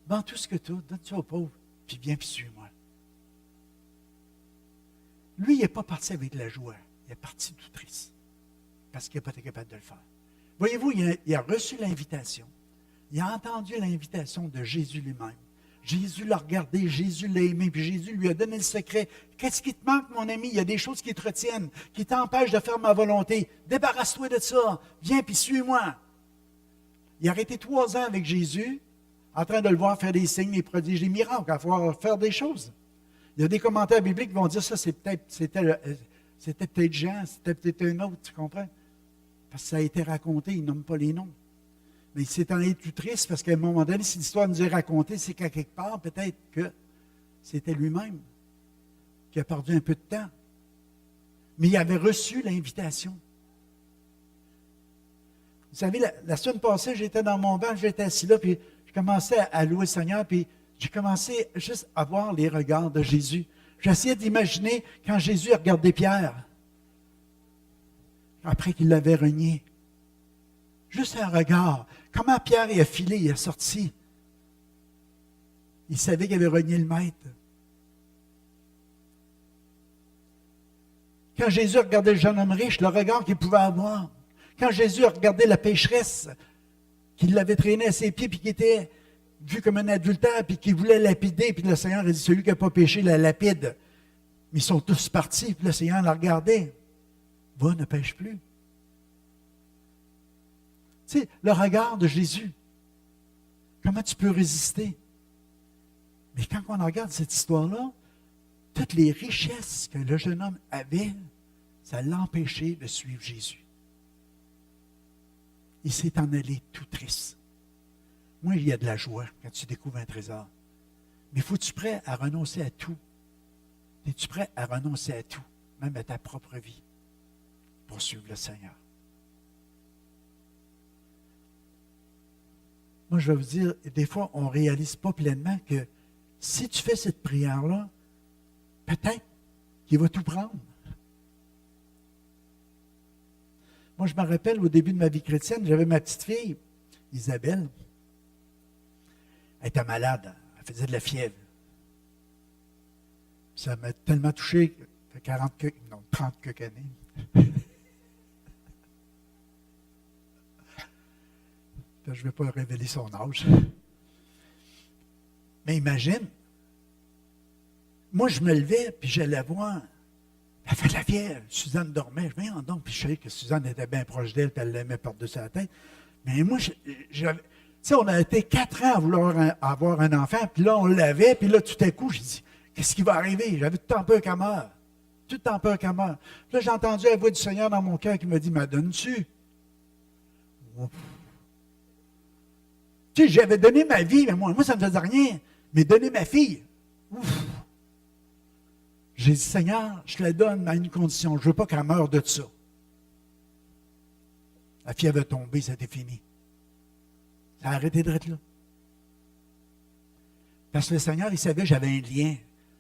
Vends tout ce que tu as, donne ça aux pauvres, puis viens, puis suis-moi. Lui, il n'est pas parti avec de la joie. Il est parti tout triste. Parce qu'il n'a pas été capable de le faire. Voyez-vous, il a reçu l'invitation. Il a entendu l'invitation de Jésus lui-même. Jésus l'a regardé, Jésus l'a aimé, puis Jésus lui a donné le secret. Qu'est-ce qui te manque, mon ami? Il y a des choses qui te retiennent, qui t'empêchent de faire ma volonté. Débarrasse-toi de ça. Viens, puis suis-moi. Il a arrêté 3 ans avec Jésus, en train de le voir faire des signes, des prodiges, des miracles, à pouvoir faire des choses. Il y a des commentaires bibliques qui vont dire ça, c'était peut-être Jean, c'était peut-être un autre, tu comprends? Parce que ça a été raconté, ils nomment pas les noms. Mais il s'est en allé tout triste parce qu'à un moment donné, si l'histoire nous est racontée, c'est qu'à quelque part, peut-être que c'était lui-même qui a perdu un peu de temps. Mais il avait reçu l'invitation. Vous savez, la semaine passée, j'étais dans mon banc, j'étais assis là, puis je commençais à louer le Seigneur, puis j'ai commencé juste à voir les regards de Jésus. J'essayais d'imaginer quand Jésus a regardé Pierre, après qu'il l'avait renié. Juste un regard. Comment Pierre a filé, il est sorti. Il savait qu'il avait renié le maître. Quand Jésus a regardé le jeune homme riche, le regard qu'il pouvait avoir. Quand Jésus a regardé la pécheresse, qui l'avait traîné à ses pieds, puis qui était vu comme un adultère, puis qui voulait lapider, puis le Seigneur a dit, celui qui n'a pas péché, la lapide. Mais ils sont tous partis, puis le Seigneur l'a regardé. Va, ne pêche plus. Tu sais, le regard de Jésus. Comment tu peux résister? Mais quand on regarde cette histoire-là, toutes les richesses que le jeune homme avait, ça l'empêchait de suivre Jésus. Il s'est en allé tout triste. Moi, il y a de la joie quand tu découvres un trésor. Mais faut-tu prêt à renoncer à tout? Es-tu prêt à renoncer à tout, même à ta propre vie, pour suivre le Seigneur? Moi, je vais vous dire, des fois, on ne réalise pas pleinement que si tu fais cette prière-là, peut-être qu'il va tout prendre. Moi, je me rappelle, au début de ma vie chrétienne, j'avais ma petite fille, Isabelle. Elle était malade, elle faisait de la fièvre. Ça m'a tellement touché, ça fait 30 quelques années. Je ne vais pas révéler son âge. Mais imagine, moi, je me levais, puis j'allais voir. Elle fait la vierge. Suzanne dormait. Je voyais donc, puis je savais que Suzanne était bien proche d'elle, puis elle l'aimait par-dessus la tête. Mais moi, tu sais, on a été 4 ans à vouloir avoir un enfant, puis là, on l'avait, puis là, tout à coup, j'ai dit, qu'est-ce qui va arriver? J'avais tout le temps peur qu'elle meure. Tout le temps peur qu'elle meure. Puis là, j'ai entendu la voix du Seigneur dans mon cœur qui m'a dit, mais donnes-tu? Ouf. Tu sais, j'avais donné ma vie, mais moi, ça ne me faisait rien. Mais donner ma fille, ouf. J'ai dit, Seigneur, je te la donne à une condition. Je ne veux pas qu'elle meure de ça. La fille avait tombé, c'était fini. Ça a arrêté de être là. Parce que le Seigneur, il savait que j'avais un lien.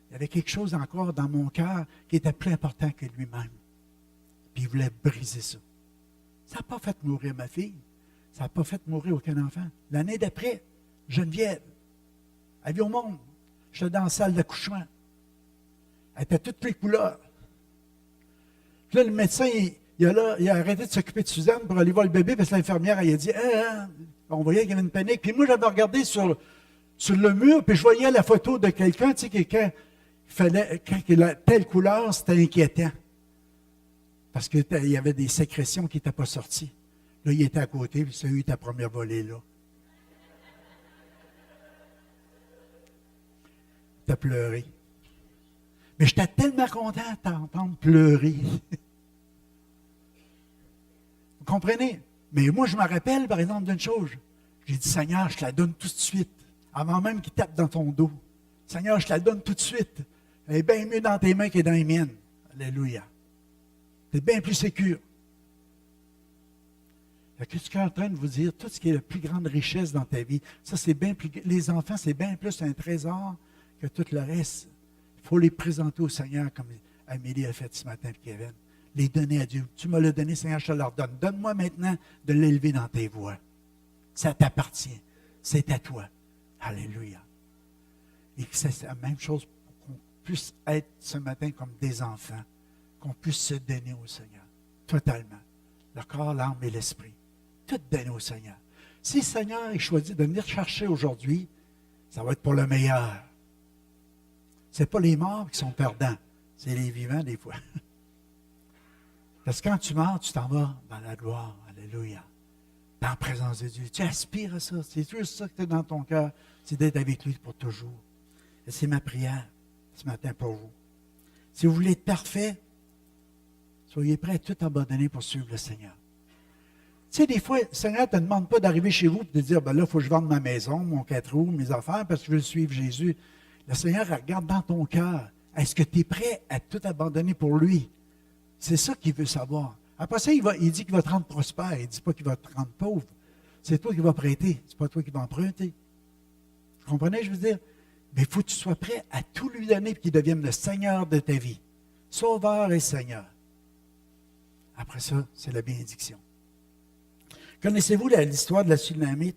Il y avait quelque chose encore dans mon cœur qui était plus important que lui-même. Puis il voulait briser ça. Ça n'a pas fait mourir ma fille. Ça n'a pas fait mourir aucun enfant. L'année d'après, Geneviève, elle vit au monde. J'étais dans la salle d'accouchement. Elle était toutes les couleurs. Puis là, le médecin, il a arrêté de s'occuper de Suzanne pour aller voir le bébé, parce que l'infirmière, elle a dit, on voyait qu'il y avait une panique. Puis moi, j'avais regardé sur le mur, puis je voyais la photo de quelqu'un, tu sais, quand il a telle couleur, c'était inquiétant. Parce qu'il y avait des sécrétions qui n'étaient pas sorties. Là, il était à côté, puis ça a eu ta première volée là. Tu as pleuré. Mais j'étais tellement content de t'entendre pleurer. Vous comprenez? Mais moi, je me rappelle, par exemple, d'une chose. J'ai dit, Seigneur, je te la donne tout de suite, avant même qu'il tape dans ton dos. Seigneur, je te la donne tout de suite. Elle est bien mieux dans tes mains que dans les miennes. Alléluia. C'est bien plus sécure. Qu'est-ce que je suis en train de vous dire? Tout ce qui est la plus grande richesse dans ta vie, ça, c'est bien plus. Les enfants, c'est bien plus un trésor que tout le reste. Il faut les présenter au Seigneur, comme Amélie a fait ce matin avec Kevin. Les donner à Dieu. Tu m'as le donné, Seigneur, je te le donne. Donne-moi maintenant de l'élever dans tes voies. Ça t'appartient. C'est à toi. Alléluia. Et que c'est la même chose pour qu'on puisse être ce matin comme des enfants, qu'on puisse se donner au Seigneur, totalement. Le corps, l'âme et l'esprit. Tout donner au Seigneur. Si le Seigneur est choisi de venir chercher aujourd'hui, ça va être pour le meilleur. Ce n'est pas les morts qui sont perdants, c'est les vivants des fois. Parce que quand tu meurs, tu t'en vas dans la gloire. Alléluia. Dans la présence de Dieu. Tu aspires à ça. C'est juste ça que tu as dans ton cœur. C'est d'être avec lui pour toujours. Et c'est ma prière ce matin pour vous. Si vous voulez être parfait, soyez prêts à tout abandonner pour suivre le Seigneur. Tu sais, des fois, le Seigneur ne te demande pas d'arriver chez vous et de dire, ben là, il faut que je vende ma maison, mon 4 roues, mes affaires, parce que je veux suivre Jésus. Le Seigneur regarde dans ton cœur. Est-ce que tu es prêt à tout abandonner pour lui? C'est ça qu'il veut savoir. Après ça, il dit qu'il va te rendre prospère. Il ne dit pas qu'il va te rendre pauvre. C'est toi qui vas prêter. Ce n'est pas toi qui vas emprunter. Vous comprenez, je veux dire? Mais il faut que tu sois prêt à tout lui donner et qu'il devienne le Seigneur de ta vie. Sauveur et Seigneur. Après ça, c'est la bénédiction. Connaissez-vous l'histoire de la Sulamite?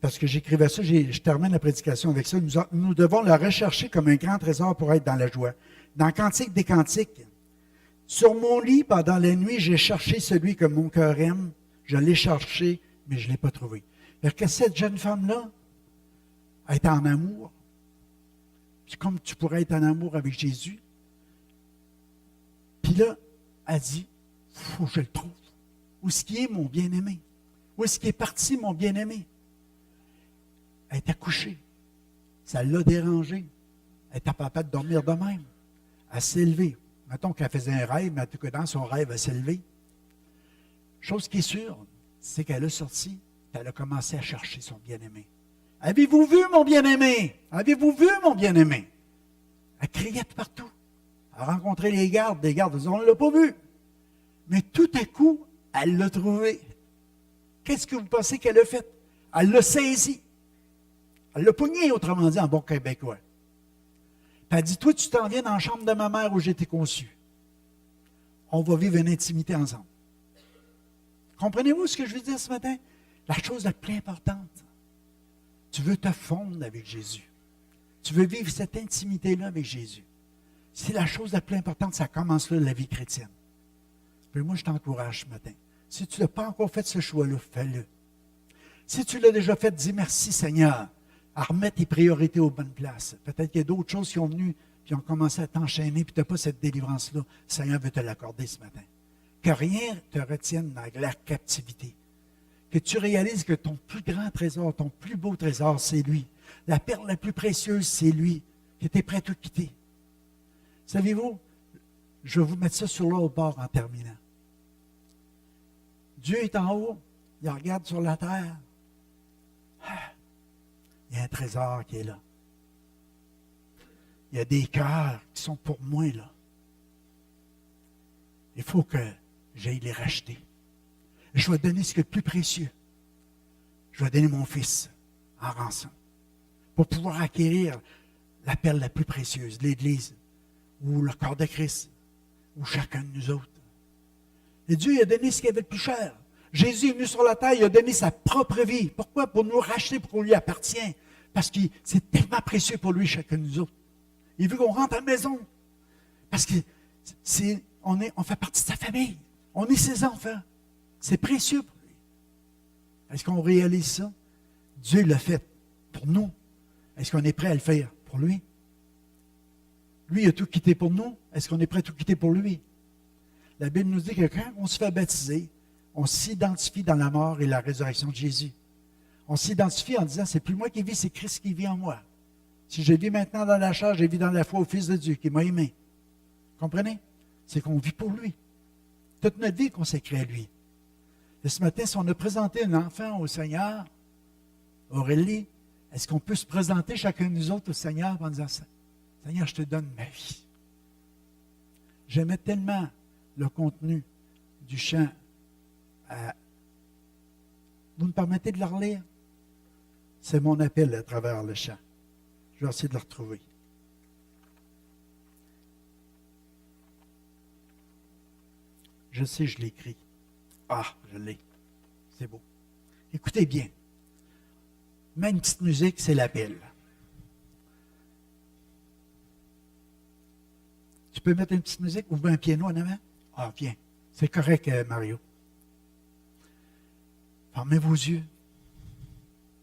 Parce que j'écrivais ça, je termine la prédication avec ça. Nous devons la rechercher comme un grand trésor pour être dans la joie. Dans Cantique des Cantiques, sur mon lit, pendant la nuit, j'ai cherché celui que mon cœur aime. Je l'ai cherché, mais je ne l'ai pas trouvé. Alors que cette jeune femme-là est en amour. Puis comme tu pourrais être en amour avec Jésus. Puis là, elle dit, il faut que je le trouve. Où est-ce qu'il est, mon bien-aimé? Où est-ce qu'il est parti, mon bien-aimé? Elle est accouchée. Ça l'a dérangée. Elle était pas capable de dormir de même. Elle s'est levée. Mettons qu'elle faisait un rêve, mais en tout cas, dans son rêve, elle s'est levée. Chose qui est sûre, c'est qu'elle a sorti, elle a commencé à chercher son bien-aimé. Avez-vous vu, mon bien-aimé? Avez-vous vu, mon bien-aimé? Elle criait de partout. Elle a rencontré les gardes. Les gardes disaient, on ne l'a pas vu. Mais tout à coup, elle l'a trouvé. Qu'est-ce que vous pensez qu'elle a fait? Elle l'a saisi. Elle l'a pogné, autrement dit, en bon québécois. Puis elle dit, toi, tu t'en viens dans la chambre de ma mère où j'ai été conçu. On va vivre une intimité ensemble. Comprenez-vous ce que je veux dire ce matin? La chose la plus importante. Tu veux te fondre avec Jésus. Tu veux vivre cette intimité-là avec Jésus. C'est la chose la plus importante, ça commence là, la vie chrétienne. Puis moi, je t'encourage ce matin. Si tu n'as pas encore fait ce choix-là, fais-le. Si tu l'as déjà fait, dis merci Seigneur. à remettre tes priorités aux bonnes places. Peut-être qu'il y a d'autres choses qui sont venues, qui ont commencé à t'enchaîner, puis tu n'as pas cette délivrance-là. Le Seigneur veut te l'accorder ce matin. Que rien te retienne dans la captivité. Que tu réalises que ton plus grand trésor, ton plus beau trésor, c'est lui. La perle la plus précieuse, c'est lui. Que tu es prêt à tout quitter. Savez-vous, je vais vous mettre ça sur l'autre bord en terminant. Dieu est en haut, il regarde sur la terre. Il y a un trésor qui est là. Il y a des cœurs qui sont pour moi là. Il faut que j'aille les racheter. Je vais donner ce qui est le plus précieux. Je vais donner mon fils en rançon pour pouvoir acquérir la perle la plus précieuse, l'Église, ou le corps de Christ, ou chacun de nous autres. Et Dieu il a donné ce qu'il avait de plus cher. Jésus est venu sur la terre, il a donné sa propre vie. Pourquoi? Pour nous racheter, pour qu'on lui appartient. Parce que c'est tellement précieux pour lui, chacun de nous autres. Il veut qu'on rentre à la maison. Parce que on fait partie de sa famille. On est ses enfants. C'est précieux pour lui. Est-ce qu'on réalise ça? Dieu l'a fait pour nous. Est-ce qu'on est prêt à le faire pour lui? Lui, il a tout quitté pour nous. Est-ce qu'on est prêt à tout quitter pour lui? La Bible nous dit que quand on se fait baptiser, on s'identifie dans la mort et la résurrection de Jésus. On s'identifie en disant, c'est plus moi qui vis, c'est Christ qui vit en moi. Si je vis maintenant dans la chair, je vis dans la foi au Fils de Dieu qui m'a aimé. Comprenez? C'est qu'on vit pour lui. Toute notre vie est consacrée à lui. Et ce matin, si on a présenté un enfant au Seigneur, Aurélie, est-ce qu'on peut se présenter chacun de nous autres au Seigneur en disant ça? Seigneur, je te donne ma vie. J'aimais tellement le contenu du chant. Vous me permettez de le relire? C'est mon appel à travers le chant. Je vais essayer de le retrouver. Je sais, je l'écris. Ah, je l'ai. C'est beau. Écoutez bien. Même petite musique, c'est l'appel. Tu peux mettre une petite musique ou un piano en avant? Ah, viens. C'est correct, Mario. Fermez vos yeux.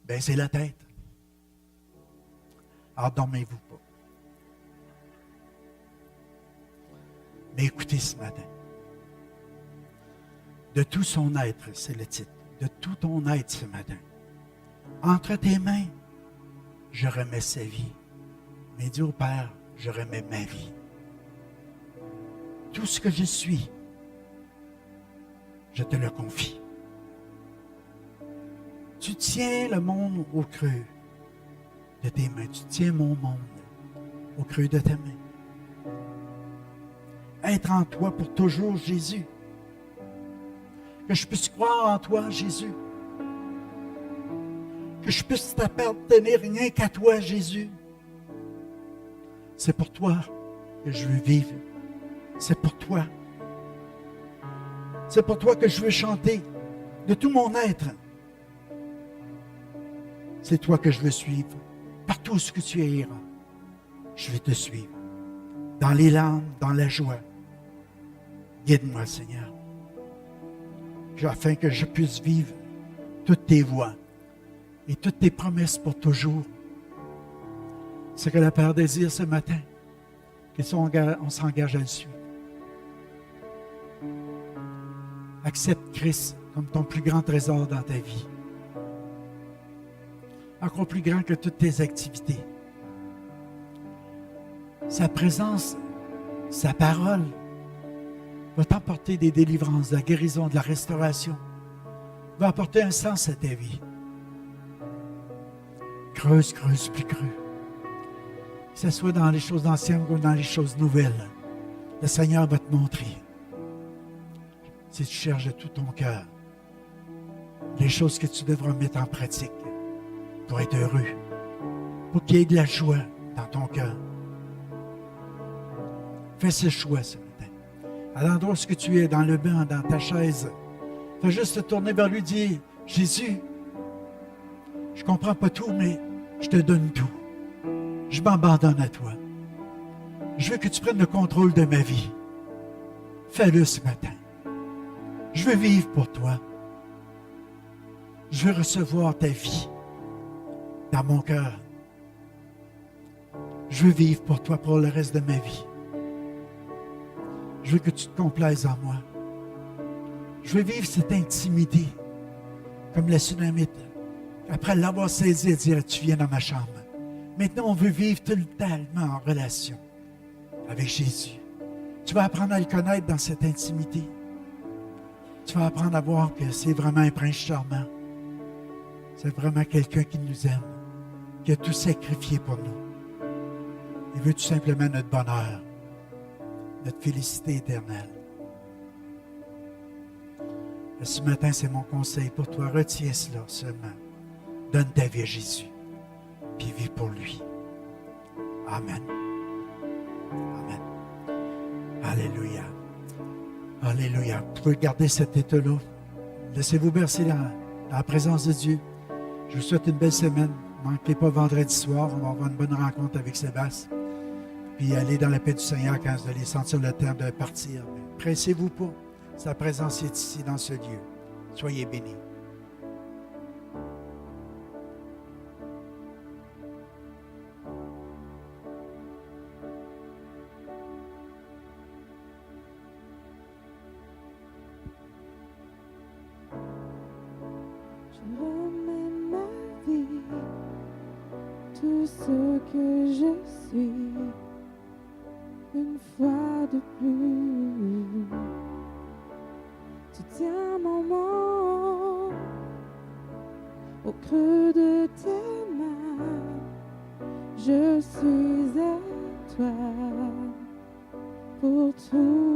Baissez la tête. Endormez-vous pas. Mais écoutez ce matin. De tout son être, c'est le titre. De tout ton être ce matin. Entre tes mains, je remets sa vie. Mais dis au Père, je remets ma vie. Tout ce que je suis, je te le confie. Tu tiens le monde au creux de tes mains. Tu tiens mon monde au creux de tes mains. Être en toi pour toujours, Jésus. Que je puisse croire en toi, Jésus. Que je puisse t'appartenir rien qu'à toi, Jésus. C'est pour toi que je veux vivre. C'est pour toi. C'est pour toi que je veux chanter de tout mon être. C'est toi que je veux suivre. Partout où tu iras, je vais te suivre. Dans les larmes, dans la joie. Guide-moi, Seigneur. Afin que je puisse vivre toutes tes voies et toutes tes promesses pour toujours. C'est que le Père désire ce matin, qu'on s'engage à le suivre. Accepte Christ comme ton plus grand trésor dans ta vie. Encore plus grand que toutes tes activités. Sa présence, sa parole, va t'apporter des délivrances, de la guérison, de la restauration. Va apporter un sens à ta vie. Creuse, creuse, plus creux. Que ce soit dans les choses anciennes ou dans les choses nouvelles, le Seigneur va te montrer. Si tu cherches de tout ton cœur, les choses que tu devras mettre en pratique pour être heureux, pour qu'il y ait de la joie dans ton cœur. Fais ce choix ce matin. À l'endroit où tu es, dans le banc, dans ta chaise, fais juste te tourner vers lui et dire, Jésus, je ne comprends pas tout, mais je te donne tout. Je m'abandonne à toi. Je veux que tu prennes le contrôle de ma vie. Fais-le ce matin. Je veux vivre pour toi. Je veux recevoir ta vie. dans mon cœur. Je veux vivre pour toi pour le reste de ma vie. Je veux que tu te complaises en moi. Je veux vivre cette intimité comme la Sunamite. Après l'avoir saisi et dire, tu viens dans ma chambre. Maintenant, on veut vivre totalement en relation avec Jésus. Tu vas apprendre à le connaître dans cette intimité. Tu vas apprendre à voir que c'est vraiment un prince charmant. C'est vraiment quelqu'un qui nous aime, qui a tout sacrifié pour nous. Il veut tout simplement notre bonheur, notre félicité éternelle. Et ce matin, c'est mon conseil pour toi. Retiens cela seulement. Donne ta vie à Jésus, puis vis pour lui. Amen. Amen. Alléluia. Alléluia. Vous pouvez garder cet état-là. Laissez-vous bercer dans la présence de Dieu. Je vous souhaite une belle semaine. Ne manquez pas vendredi soir. On va avoir une bonne rencontre avec Sébastien. Puis allez dans la paix du Seigneur quand vous allez sentir le temps de partir. Mais pressez-vous pas. Sa présence est ici dans ce lieu. Soyez bénis. Je remets ma vie, tout ce que je suis, une fois de plus. Tu tiens mon moment au creux de tes mains. Je suis à toi pour tout.